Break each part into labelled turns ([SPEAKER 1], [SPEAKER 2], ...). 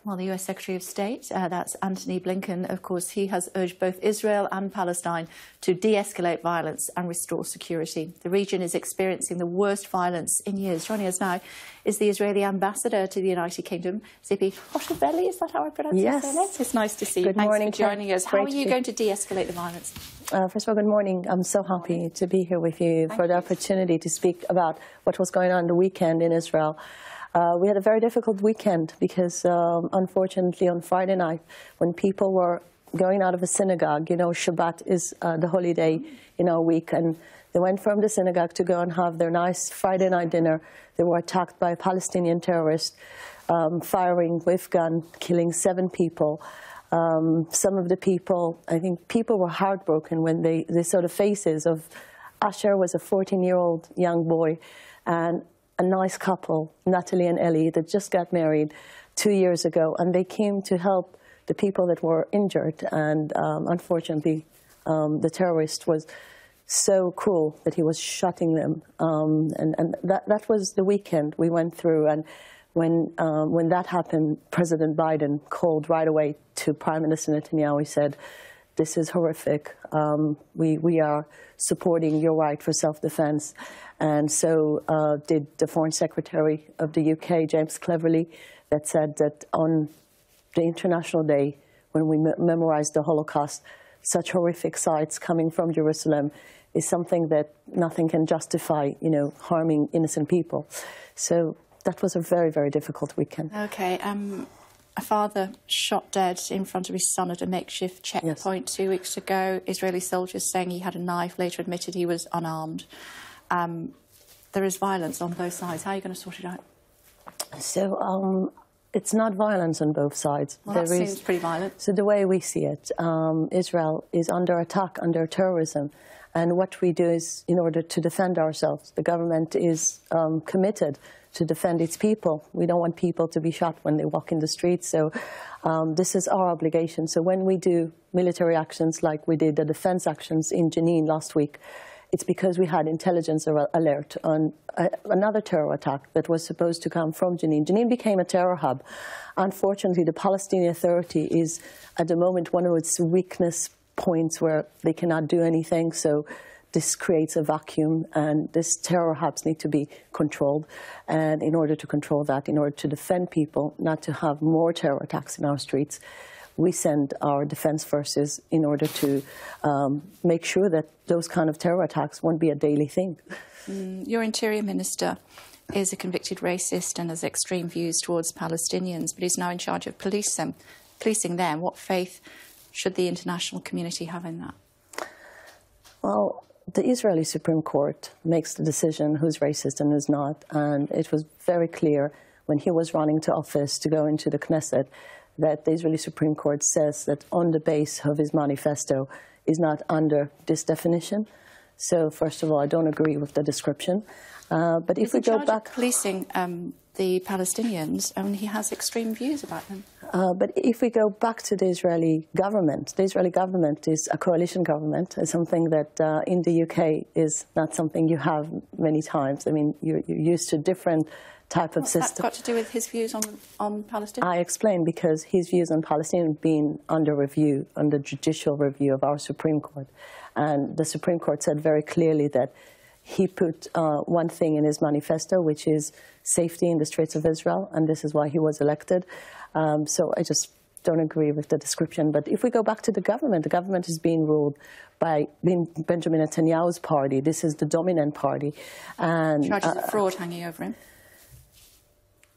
[SPEAKER 1] Well, the US Secretary of State, that's Antony Blinken, of course, he has urged both Israel and Palestine to de-escalate violence and restore security. The region is experiencing the worst violence in years. Joining us now is the Israeli Ambassador to the United Kingdom, Tzipi Hotovely. Is that how I pronounce
[SPEAKER 2] yes.
[SPEAKER 1] it? Yes. It's nice to see you.
[SPEAKER 2] Good morning.
[SPEAKER 1] Thanks for joining us. How are you going to de-escalate the violence?
[SPEAKER 2] First of all, good morning. I'm so happy to be here with you for the opportunity to speak about what was going on the weekend in Israel. We had a very difficult weekend because, unfortunately, on Friday night, when people were going out of a synagogue, you know, Shabbat is the holy day in our week, and they went from the synagogue to go and have their nice Friday night dinner. They were attacked by a Palestinian terrorist, firing with gun, killing 7 people. Some of the people, I think people were heartbroken when they saw the faces of Asher was a 14-year-old young boy, and a nice couple, Natalie and Ellie, that just got married 2 years ago, and they came to help the people that were injured. And unfortunately, the terrorist was so cruel that he was shooting them. And that was the weekend we went through. And when that happened, President Biden called right away to Prime Minister Netanyahu. He said, "This is horrific. We are supporting your right for self-defense." And so did the Foreign Secretary of the UK, James Cleverly, that said that on the International Day, when we memorize the Holocaust, such horrific sights coming from Jerusalem is something that nothing can justify, you know, harming innocent people. So that was a very, very difficult weekend.
[SPEAKER 1] Okay. A father shot dead in front of his son at a makeshift checkpoint 2 weeks ago. Israeli soldiers saying he had a knife, later admitted he was unarmed. There is violence on both sides. How are you going to sort it out?
[SPEAKER 2] So it's not violence on both sides.
[SPEAKER 1] Well, that seems pretty violent.
[SPEAKER 2] So the way we see it, Israel is under attack, under terrorism. And what we do is, in order to defend ourselves, the government is committed to defend its people. We don't want people to be shot when they walk in the streets. So this is our obligation. So when we do military actions like we did the defense actions in Jenin last week, it's because we had intelligence alert on another terror attack that was supposed to come from Jenin. Jenin became a terror hub. Unfortunately, the Palestinian Authority is, at the moment, one of its weakness points where they cannot do anything. So this creates a vacuum, and these terror hubs need to be controlled. And in order to control that, in order to defend people, not to have more terror attacks in our streets, we send our defense forces in order to make sure that those kind of terror attacks won't be a daily thing.
[SPEAKER 1] Your Interior Minister is a convicted racist and has extreme views towards Palestinians, but he's now in charge of policing them. What faith should the international community have in that?
[SPEAKER 2] Well, the Israeli Supreme Court makes the decision who's racist and who's not, and it was very clear when he was running to office to go into the Knesset that the Israeli Supreme Court says that on the base of his manifesto is not under this definition. So, first of all, I don't agree with the description. But if we go back,
[SPEAKER 1] policing the Palestinians, I mean, he has extreme views about them.
[SPEAKER 2] But if we go back to the Israeli government is a coalition government, something that in the UK is not something you have many times. I mean, you're used to different type of system.
[SPEAKER 1] What's that got to do with his views on Palestine?
[SPEAKER 2] I explain because his views on Palestine have been under review, under judicial review of our Supreme Court. And the Supreme Court said very clearly that he put one thing in his manifesto, which is safety in the streets of Israel, and this is why he was elected. So I just don't agree with the description. But if we go back to the government is being ruled by Benjamin Netanyahu's party. This is the dominant party. And
[SPEAKER 1] charges of fraud hanging over him.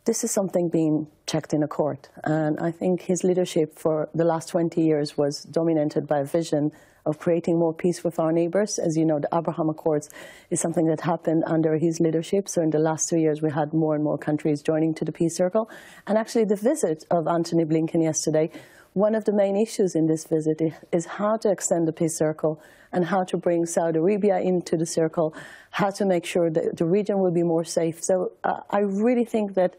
[SPEAKER 2] This is something being checked in a court. And I think his leadership for the last 20 years was dominated by a vision of creating more peace with our neighbors. As you know, the Abraham Accords is something that happened under his leadership. So in the last 2 years, we had more and more countries joining to the peace circle. And actually, the visit of Antony Blinken yesterday, one of the main issues in this visit is how to extend the peace circle and how to bring Saudi Arabia into the circle, how to make sure that the region will be more safe. So I really think that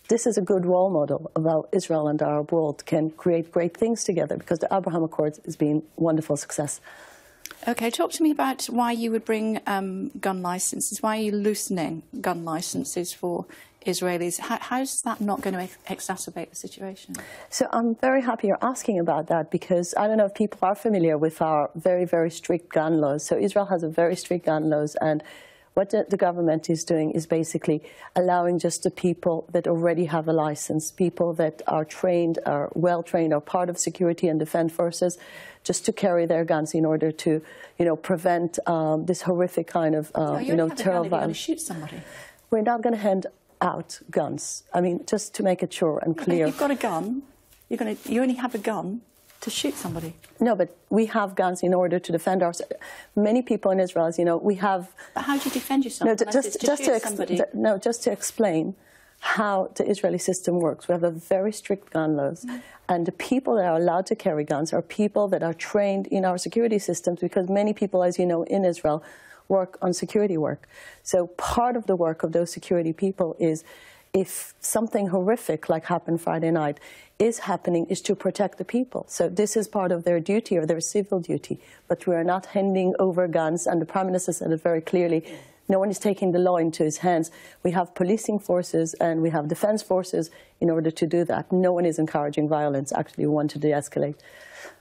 [SPEAKER 2] this is a good role model of how Israel and the Arab world can create great things together, because the Abraham Accords has been a wonderful success.
[SPEAKER 1] OK, talk to me about why you would bring gun licences. Why are you loosening gun licences for Israelis. How is that not going to exacerbate the situation?
[SPEAKER 2] So I'm very happy you're asking about that, because I don't know if people are familiar with our very, very strict gun laws. So Israel has a very strict gun laws, and what the government is doing is basically allowing just the people that already have a license, people that are trained, are well-trained, are part of security and defense forces, just to carry their guns in order to, prevent this horrific kind of, terror violence.
[SPEAKER 1] You're going to shoot somebody.
[SPEAKER 2] We're not going to hand out guns. I mean, just to make it sure and clear.
[SPEAKER 1] If you've got a gun, you only have a gun to shoot somebody.
[SPEAKER 2] No, but we have guns in order to defend ourselves. Many people in Israel, we have...
[SPEAKER 1] But how do you defend yourself?
[SPEAKER 2] No, just to explain how the Israeli system works. We have a very strict gun laws, and the people that are allowed to carry guns are people that are trained in our security systems, because many people, as you know, in Israel work on security work. So part of the work of those security people is, if something horrific like happened Friday night is happening, is to protect the people. So this is part of their duty, or their civil duty. But we are not handing over guns, and the Prime Minister said it very clearly. No one is taking the law into his hands. We have policing forces and we have defense forces in order to do that. No one is encouraging violence. Actually, we want to de-escalate.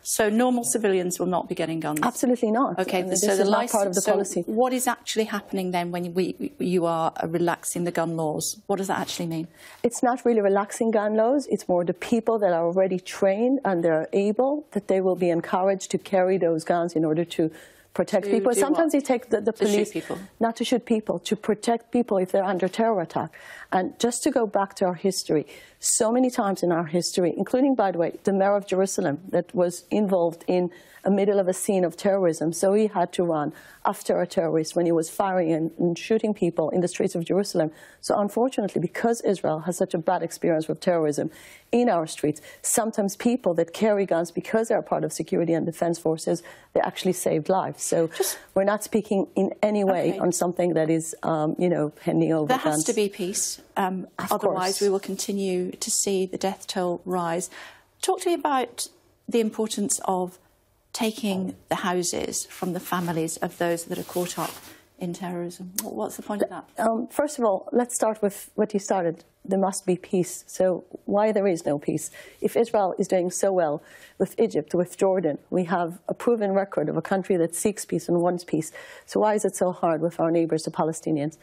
[SPEAKER 1] So normal civilians will not be getting guns?
[SPEAKER 2] Absolutely not.
[SPEAKER 1] Okay,
[SPEAKER 2] this is not part of the policy.
[SPEAKER 1] What is actually happening then when you are relaxing the gun laws? What does that actually mean? It's
[SPEAKER 2] not really relaxing gun laws. It's more the people that are already trained and they're able, that they will be encouraged to carry those guns in order to protect people. Sometimes they take the police, not to shoot people, to protect people if they're under terror attack. And just to go back to our history, so many times in our history, including, by the way, the mayor of Jerusalem that was involved in the middle of a scene of terrorism. So he had to run after a terrorist when he was firing and shooting people in the streets of Jerusalem. So unfortunately, because Israel has such a bad experience with terrorism in our streets, sometimes people that carry guns, because they're part of security and defense forces, they actually saved lives. So we're not speaking in any way on something that is, handing over guns.
[SPEAKER 1] There has to be peace. Otherwise, we will continue to see the death toll rise. Talk to me about the importance of taking the houses from the families of those that are caught up in terrorism. What's the point of that?
[SPEAKER 2] First of all, let's start with what you started. There must be peace. So why there is no peace? If Israel is doing so well with Egypt, with Jordan, we have a proven record of a country that seeks peace and wants peace. So why is it so hard with our neighbors, the Palestinians?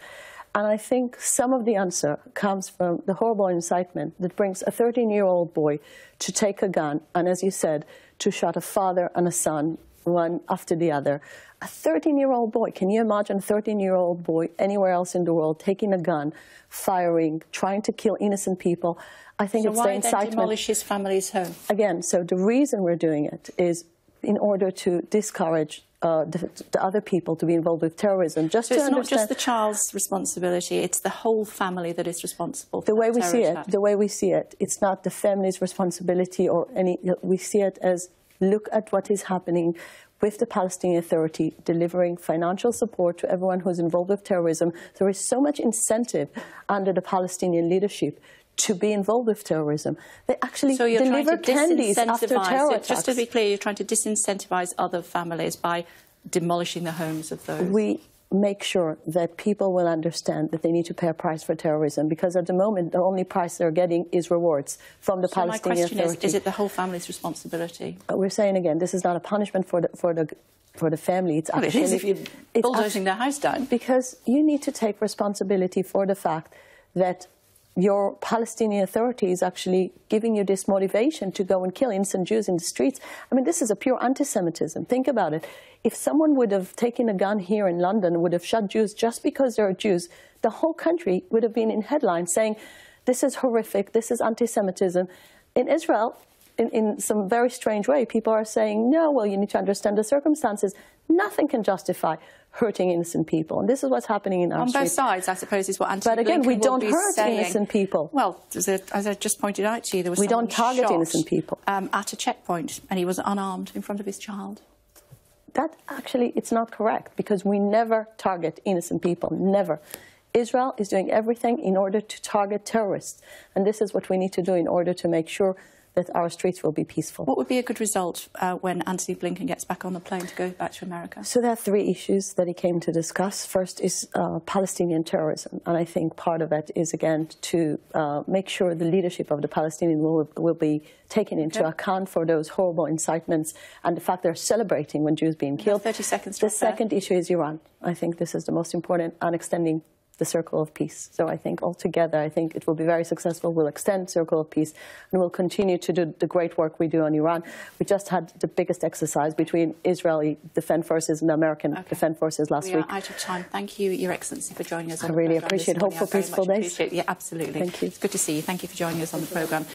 [SPEAKER 2] And I think some of the answer comes from the horrible incitement that brings a 13-year-old boy to take a gun and, as you said, to shoot a father and a son, one after the other. A 13-year-old boy, can you imagine a 13-year-old boy anywhere else in the world taking a gun, firing, trying to kill innocent people? I think it's the incitement.
[SPEAKER 1] So why then demolish his family's home?
[SPEAKER 2] Again, so the reason we're doing it is in order to discourage the other people to be involved with terrorism.
[SPEAKER 1] So it's not just the child's responsibility, it's the whole family that is responsible for
[SPEAKER 2] the way we see it. The way we see it, it's not the family's responsibility or any. We see it as, look at what is happening with the Palestinian Authority delivering financial support to everyone who's involved with terrorism. There is so much incentive under the Palestinian leadership to be involved with terrorism. They actually deliver candies after terror attacks.
[SPEAKER 1] Just to be clear, you're trying to disincentivise other families by demolishing the homes of those.
[SPEAKER 2] We make sure that people will understand that they need to pay a price for terrorism, because at the moment the only price they're getting is rewards from the Palestinian Authority.
[SPEAKER 1] My question is it the whole family's responsibility?
[SPEAKER 2] We're saying again, this is not a punishment for the family. It's actually,
[SPEAKER 1] it is if you're bulldozing their house down.
[SPEAKER 2] Because you need to take responsibility for the fact that your Palestinian Authority is actually giving you this motivation to go and kill innocent Jews in the streets. I mean, this is a pure anti-Semitism. Think about it. If someone would have taken a gun here in London, would have shot Jews just because they're Jews, the whole country would have been in headlines saying, this is horrific, this is anti-Semitism. In Israel, in some very strange way, people are saying, no, well, you need to understand the circumstances. Nothing can justify hurting innocent people. And this is what's happening in our streets.
[SPEAKER 1] On both sides, I suppose, is what Anthony
[SPEAKER 2] But again, we don't hurt
[SPEAKER 1] saying.
[SPEAKER 2] Innocent people.
[SPEAKER 1] Well, as I just pointed out to you, there was
[SPEAKER 2] we don't target innocent people.
[SPEAKER 1] At a checkpoint, and he was unarmed in front of his child.
[SPEAKER 2] That actually, it's not correct, because we never target innocent people, never. Israel is doing everything in order to target terrorists. And this is what we need to do in order to make sure that our streets will be peaceful.
[SPEAKER 1] What would be a good result when Antony Blinken gets back on the plane to go back to America?
[SPEAKER 2] So there are three issues that he came to discuss. First is Palestinian terrorism, and I think part of it is, again, to make sure the leadership of the Palestinian will be taken into account for those horrible incitements and the fact they're celebrating when Jews being killed.
[SPEAKER 1] 30 seconds.
[SPEAKER 2] The second issue is Iran. I think this is the most important, and extending the circle of peace. So I think altogether, I think it will be very successful. We'll extend circle of peace, and we'll continue to do the great work we do on Iran. We just had the biggest exercise between Israeli Defense Forces and American Defense Forces last week.
[SPEAKER 1] We are out of time. Thank you, Your Excellency, for joining us on the
[SPEAKER 2] I really
[SPEAKER 1] programme
[SPEAKER 2] appreciate. Hope for peaceful days.
[SPEAKER 1] Yeah, absolutely.
[SPEAKER 2] Thank you.
[SPEAKER 1] It's good to see you. Thank you for joining us on the programme.